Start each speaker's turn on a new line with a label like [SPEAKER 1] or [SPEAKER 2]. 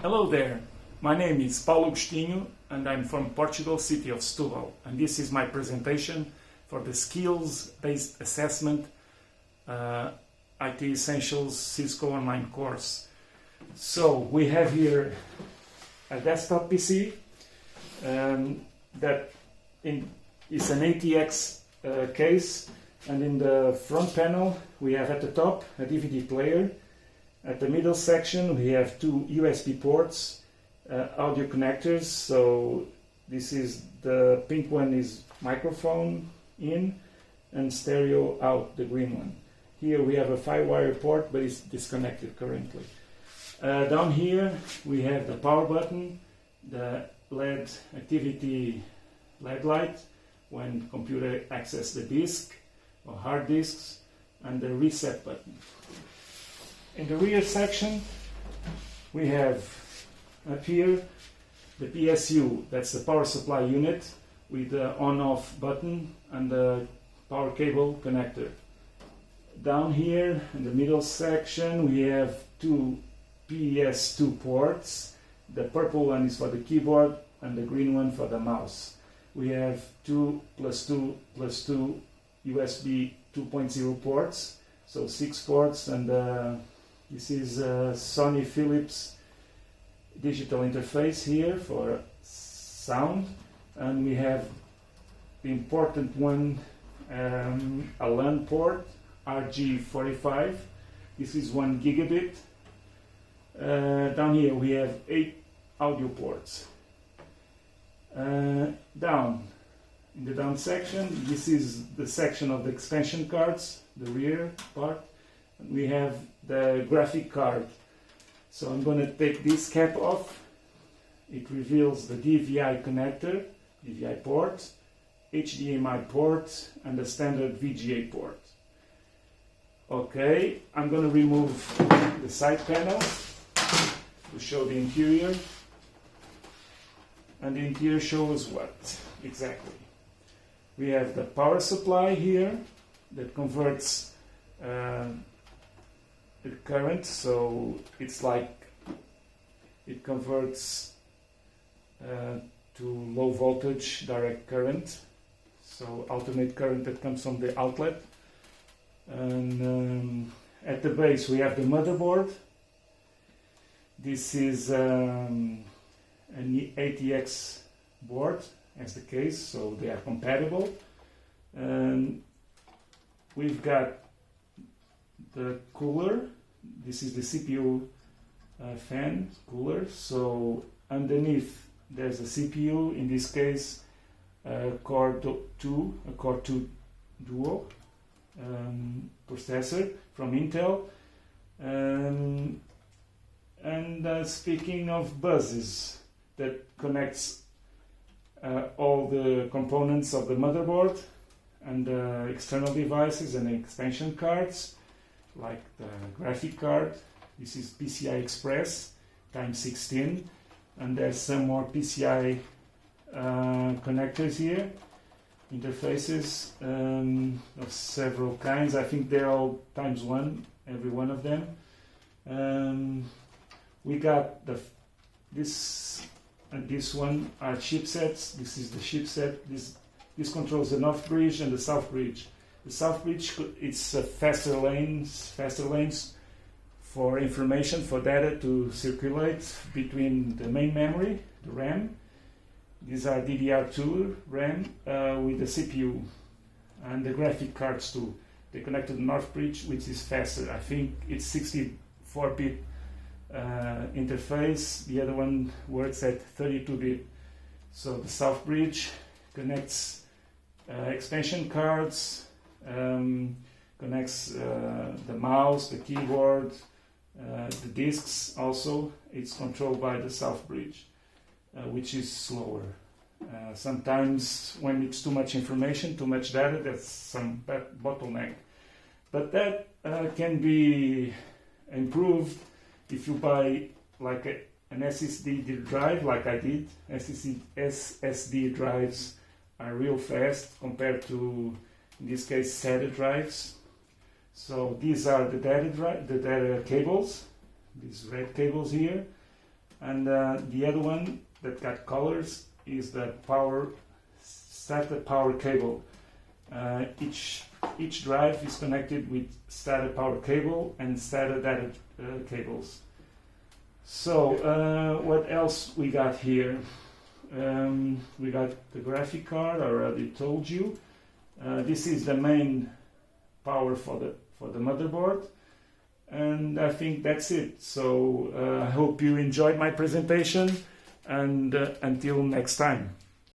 [SPEAKER 1] Hello there, my name is Paulo Agostinho and I'm from Portugal, city of Setúbal, and this is my presentation for the skills-based assessment IT Essentials Cisco online course. So we have here a desktop PC that is an ATX case, and in the front panel we have at the top a DVD player. At the middle section we have two USB ports, audio connectors, so this is the pink one is microphone in and stereo out, the green one. Here we have a 5-wire port but it's disconnected currently. Down here we have the power button, the LED activity LED light when computer access the disk or hard disks, and the reset button. In the rear section we have up here the PSU, that's the power supply unit with the on-off button and the power cable connector. Down here in the middle section we have two PS2 ports. The purple one is for the keyboard and the green one for the mouse. We have 2+2+2 USB 2.0 ports, so 6 ports, and this is a Sony Philips digital interface here for sound, and we have the important one, a LAN port RG45. This is 1 gigabit. Down here we have 8 audio ports. Down in the down section, this is the section of the expansion cards, the rear part. We have the graphic card. So I'm going to take this cap off. It reveals the DVI connector, DVI port, HDMI port, and the standard VGA port. Okay, I'm going to remove the side panel to show the interior. And the interior shows what exactly? We have the power supply here that converts the current, so it's like it converts to low voltage direct current, so alternate current that comes from the outlet. And at the base we have the motherboard. This is an ATX board as the case, so they are compatible. And we've got the cooler. This is the CPU fan cooler, so underneath there's a CPU, in this case Core 2 Duo processor from Intel. And speaking of buses, that connects all the components of the motherboard and external devices and expansion cards, like the graphic card. This is PCI Express times 16, and there's some more PCI connectors here, interfaces of several kinds. I think they're all times 1, every one of them. We got this and this one are chipsets. This is the chipset. This controls the north bridge and the south bridge. The south bridge, it's faster lanes for information, for data to circulate between the main memory, the RAM. These are DDR3 RAM with the CPU, and the graphic cards too. They connect to the north bridge, which is faster. I think it's 64-bit interface. The other one works at 32-bit. So the south bridge connects expansion cards, connects the mouse, the keyboard, the disks also. It's controlled by the south bridge, which is slower. Sometimes when it's too much information, too much data, that's some bottleneck. But that can be improved if you buy like an SSD drive, like I did. SSD drives are real fast compared to, in this case, SATA drives. So these are the data cables, these red cables here. And the other one that got colors is the SATA power cable. Each drive is connected with SATA power cable and SATA data cables. So what else we got here? We got the graphic card. I already told you. This is the main power for the motherboard, and I think that's it. So I hope you enjoyed my presentation, and until next time.